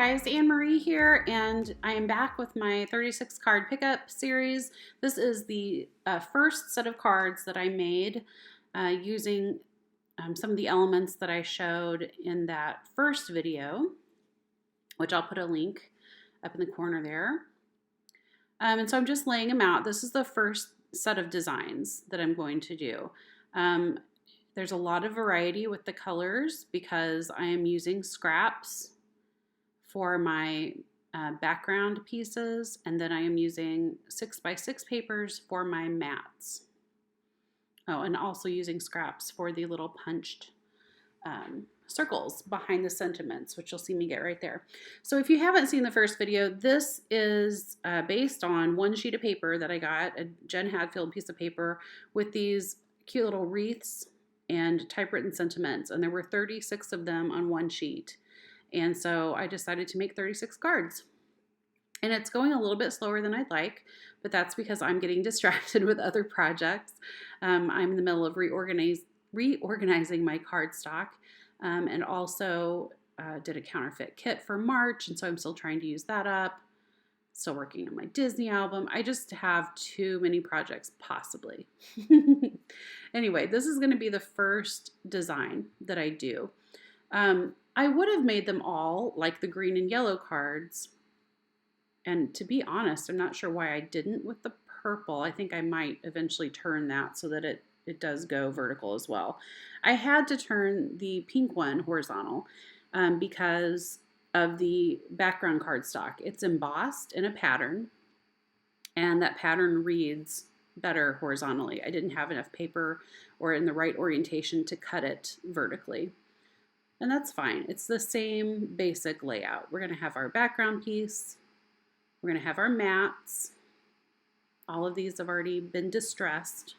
guys, Anne-Marie here, and I am back with my 36 card pickup series. This is the first set of cards that I made using some of the elements that I showed in that first video, which I'll put a link up in the corner there. And so I'm just laying them out. This is the first set of designs that I'm going to do. There's a lot of variety with the colors because I am using scraps for my background pieces, and then I am using 6x6 papers for my mats. Oh, and also using scraps for the little punched circles behind the sentiments, which you'll see me get right there. So if you haven't seen the first video, this is based on one sheet of paper that I got, a Jen Hadfield piece of paper with these cute little wreaths and typewritten sentiments, and there were 36 of them on one sheet. And so I decided to make 36 cards. And it's going a little bit slower than I'd like, but that's because I'm getting distracted with other projects. I'm in the middle of reorganizing my cardstock, and also did a counterfeit kit for March, and so I'm still trying to use that up. Still working on my Disney album. I just have too many projects, possibly. Anyway, this is going to be the first design that I do. I would have made them all like the green and yellow cards. And to be honest, I'm not sure why I didn't with the purple. I think I might eventually turn that so that it does go vertical as well. I had to turn the pink one horizontal because of the background cardstock. It's embossed in a pattern, and that pattern reads better horizontally. I didn't have enough paper or in the right orientation to cut it vertically. And that's fine. It's the same basic layout. We're going to have our background piece. We're going to have our mats. All of these have already been distressed.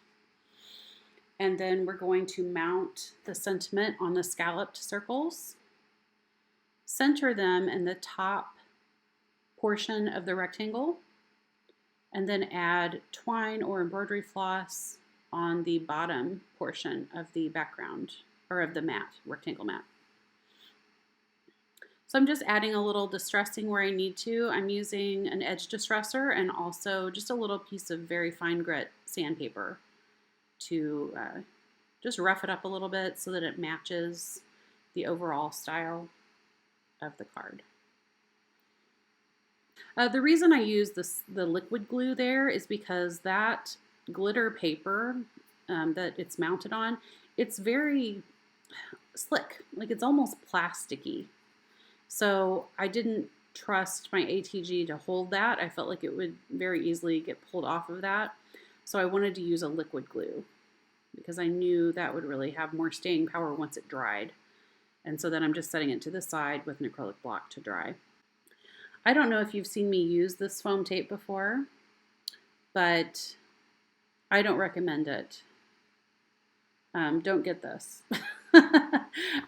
And then we're going to mount the sentiment on the scalloped circles. Center them in the top portion of the rectangle. And then add twine or embroidery floss on the bottom portion of the background, or of the mat, rectangle mat. So I'm just adding a little distressing where I need to. I'm using an edge distressor and also just a little piece of very fine grit sandpaper to just rough it up a little bit so that it matches the overall style of the card. The reason I use the liquid glue there is because that glitter paper that it's mounted on, it's very slick, like it's almost plasticky. So I didn't trust my ATG to hold that. I felt like it would very easily get pulled off of that. So I wanted to use a liquid glue because I knew that would really have more staying power once it dried. And so then I'm just setting it to the side with an acrylic block to dry. I don't know if you've seen me use this foam tape before, but I don't recommend it. Don't get this.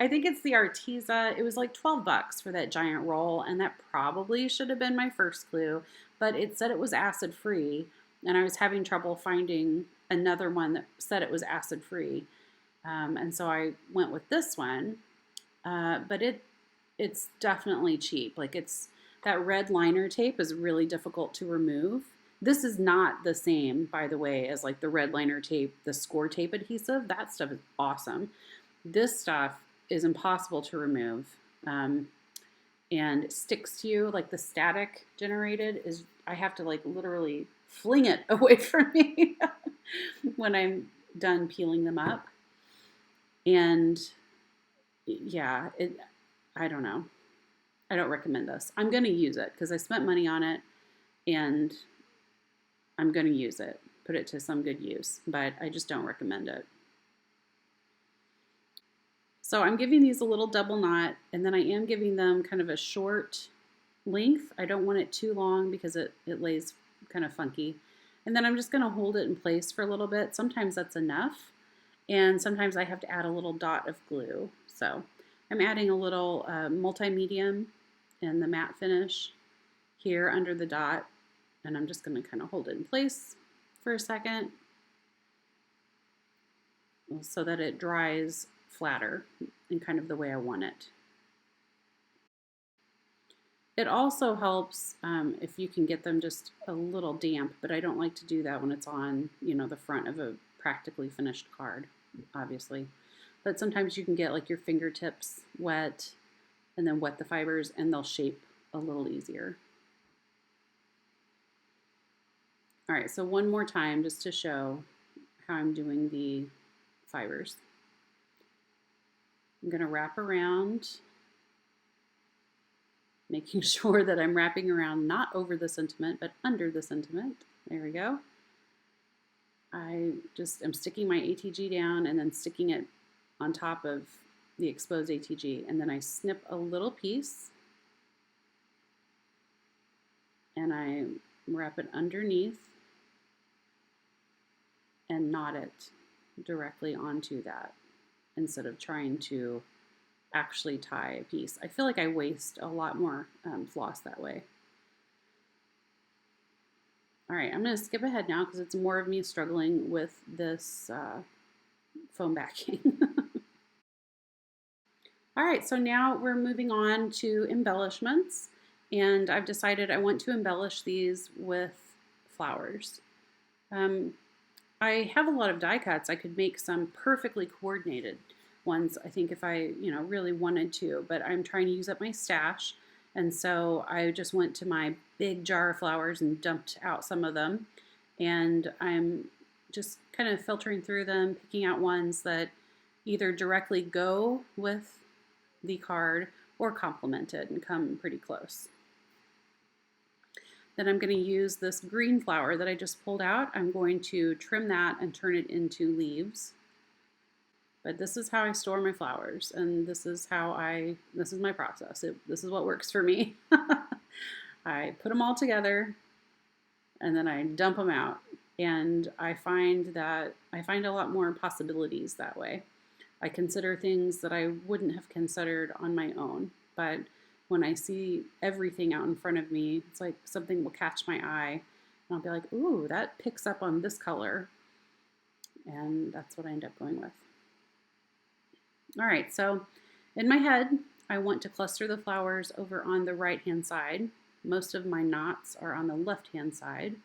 I think it's the Arteza. It was like 12 bucks for that giant roll, and that probably should have been my first glue, but it said it was acid free, and I was having trouble finding another one that said it was acid free. And so I went with this one, but it's definitely cheap. Like that red liner tape is really difficult to remove. This is not the same, by the way, as like the red liner tape, the score tape adhesive. That stuff is awesome. This stuff is impossible to remove and sticks to you. Like the static generated is, I have to like literally fling it away from me when I'm done peeling them up. And yeah, I don't know. I don't recommend this. I'm going to use it because I spent money on it and I'm going to use it, put it to some good use, but I just don't recommend it. So I'm giving these a little double knot, and then I am giving them kind of a short length. I don't want it too long because it lays kind of funky. And then I'm just going to hold it in place for a little bit. Sometimes that's enough, and sometimes I have to add a little dot of glue. So I'm adding a little multi-medium in the matte finish here under the dot, and I'm just going to kind of hold it in place for a second so that it dries flatter in kind of the way I want it. It also helps if you can get them just a little damp, but I don't like to do that when it's on, the front of a practically finished card, obviously. But sometimes you can get like your fingertips wet and then wet the fibers and they'll shape a little easier. All right, so one more time just to show how I'm doing the fibers. I'm going to wrap around, making sure that I'm wrapping around not over the sentiment, but under the sentiment. There we go. I'm sticking my ATG down and then sticking it on top of the exposed ATG. And then I snip a little piece and I wrap it underneath and knot it directly onto that instead of trying to actually tie a piece. I feel like I waste a lot more floss that way. All right, I'm going to skip ahead now because it's more of me struggling with this foam backing. All right, so now we're moving on to embellishments, and I've decided I want to embellish these with flowers. I have a lot of die cuts. I could make some perfectly coordinated ones, I think, if I really wanted to, but I'm trying to use up my stash, and so I just went to my big jar of flowers and dumped out some of them, and I'm just kind of filtering through them, picking out ones that either directly go with the card or complement it and come pretty close. Then I'm going to use this green flower that I just pulled out. I'm going to trim that and turn it into leaves. But this is how I store my flowers, and this is my process. This is what works for me. I put them all together and then I dump them out. And I find a lot more possibilities that way. I consider things that I wouldn't have considered on my own, but when I see everything out in front of me, it's like something will catch my eye, and I'll be like, ooh, that picks up on this color, and that's what I end up going with. All right, so in my head, I want to cluster the flowers over on the right-hand side. Most of my knots are on the left-hand side.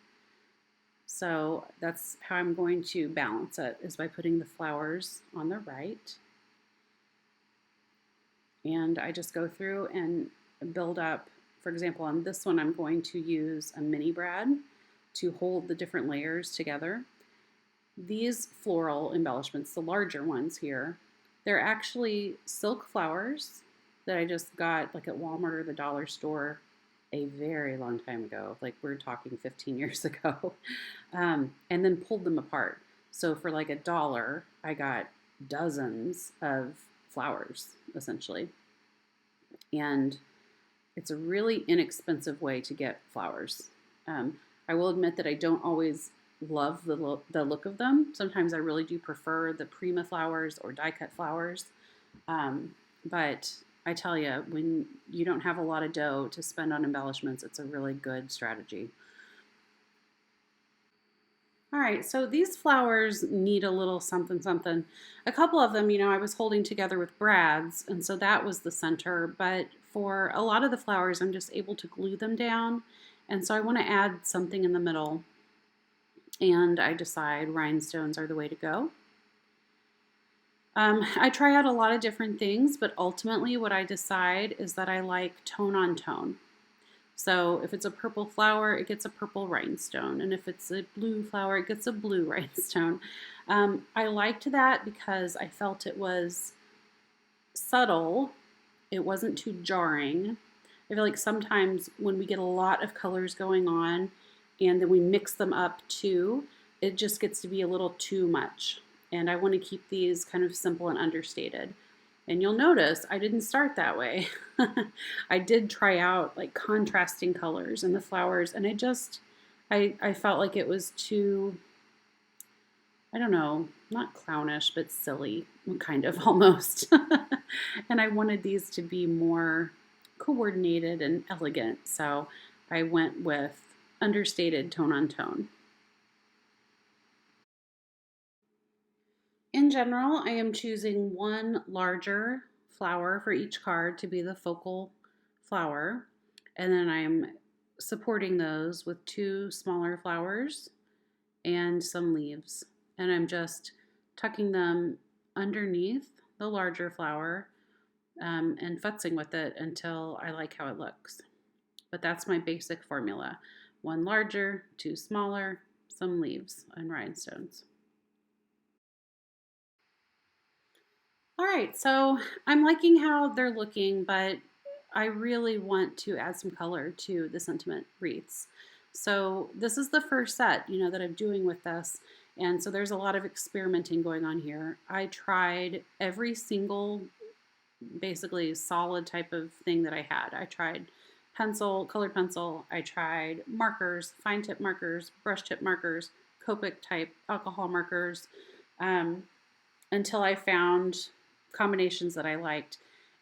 So that's how I'm going to balance it, is by putting the flowers on the right. And I just go through and build up. For example, on this one, I'm going to use a mini brad to hold the different layers together. These floral embellishments, the larger ones here, they're actually silk flowers that I just got like at Walmart or the dollar store a very long time ago, like we're talking 15 years ago, and then pulled them apart. So for like $1, I got dozens of flowers, essentially. And it's a really inexpensive way to get flowers. I will admit that I don't always love the look of them. Sometimes I really do prefer the Prima flowers or die-cut flowers. But I tell you, when you don't have a lot of dough to spend on embellishments, it's a really good strategy. All right, so these flowers need a little something, something. A couple of them, I was holding together with brads, and so that was the center. But for a lot of the flowers, I'm just able to glue them down. And so I want to add something in the middle. And I decide rhinestones are the way to go. I try out a lot of different things, but ultimately what I decide is that I like tone on tone. So if it's a purple flower, it gets a purple rhinestone. And if it's a blue flower, it gets a blue rhinestone. I liked that because I felt it was subtle. It wasn't too jarring. I feel like sometimes when we get a lot of colors going on and then we mix them up too, it just gets to be a little too much. And I want to keep these kind of simple and understated. And you'll notice I didn't start that way. I did try out like contrasting colors in the flowers, and I felt like it was too, I don't know, not clownish, but silly, kind of almost. And I wanted these to be more coordinated and elegant, so I went with understated tone on tone. In general, I am choosing one larger flower for each card to be the focal flower. And then I'm supporting those with 2 smaller flowers and some leaves. And I'm just tucking them underneath the larger flower and futzing with it until I like how it looks. But that's my basic formula. 1 larger, 2 smaller, some leaves and rhinestones. All right, so I'm liking how they're looking, but I really want to add some color to the sentiment wreaths. So this is the first set, that I'm doing with this. And so there's a lot of experimenting going on here. I tried every single basically solid type of thing that I had. I tried pencil, colored pencil. I tried markers, fine tip markers, brush tip markers, Copic type alcohol markers, um, until I found combinations that I liked.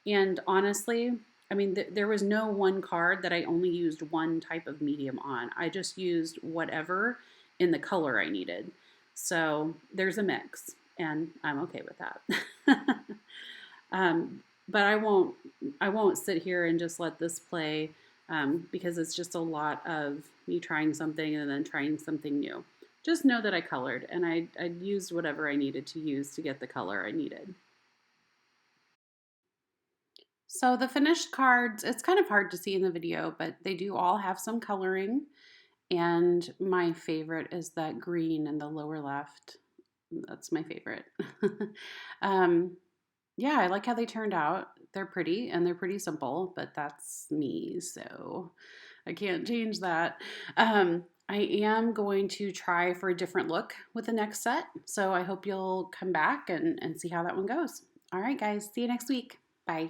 And honestly, I mean, there was no one card that I only used one type of medium on. I just used whatever in the color I needed. So there's a mix, and I'm okay with that. But I won't sit here and just let this play because it's just a lot of me trying something and then trying something new. Just know that I colored and I used whatever I needed to use to get the color I needed. So the finished cards, it's kind of hard to see in the video, but they do all have some coloring. And my favorite is that green in the lower left. That's my favorite. um, yeah, I like how they turned out. They're pretty and they're pretty simple, but that's me, so I can't change that. I am going to try for a different look with the next set, so I hope you'll come back and see how that one goes. All right, guys, see you next week. Bye.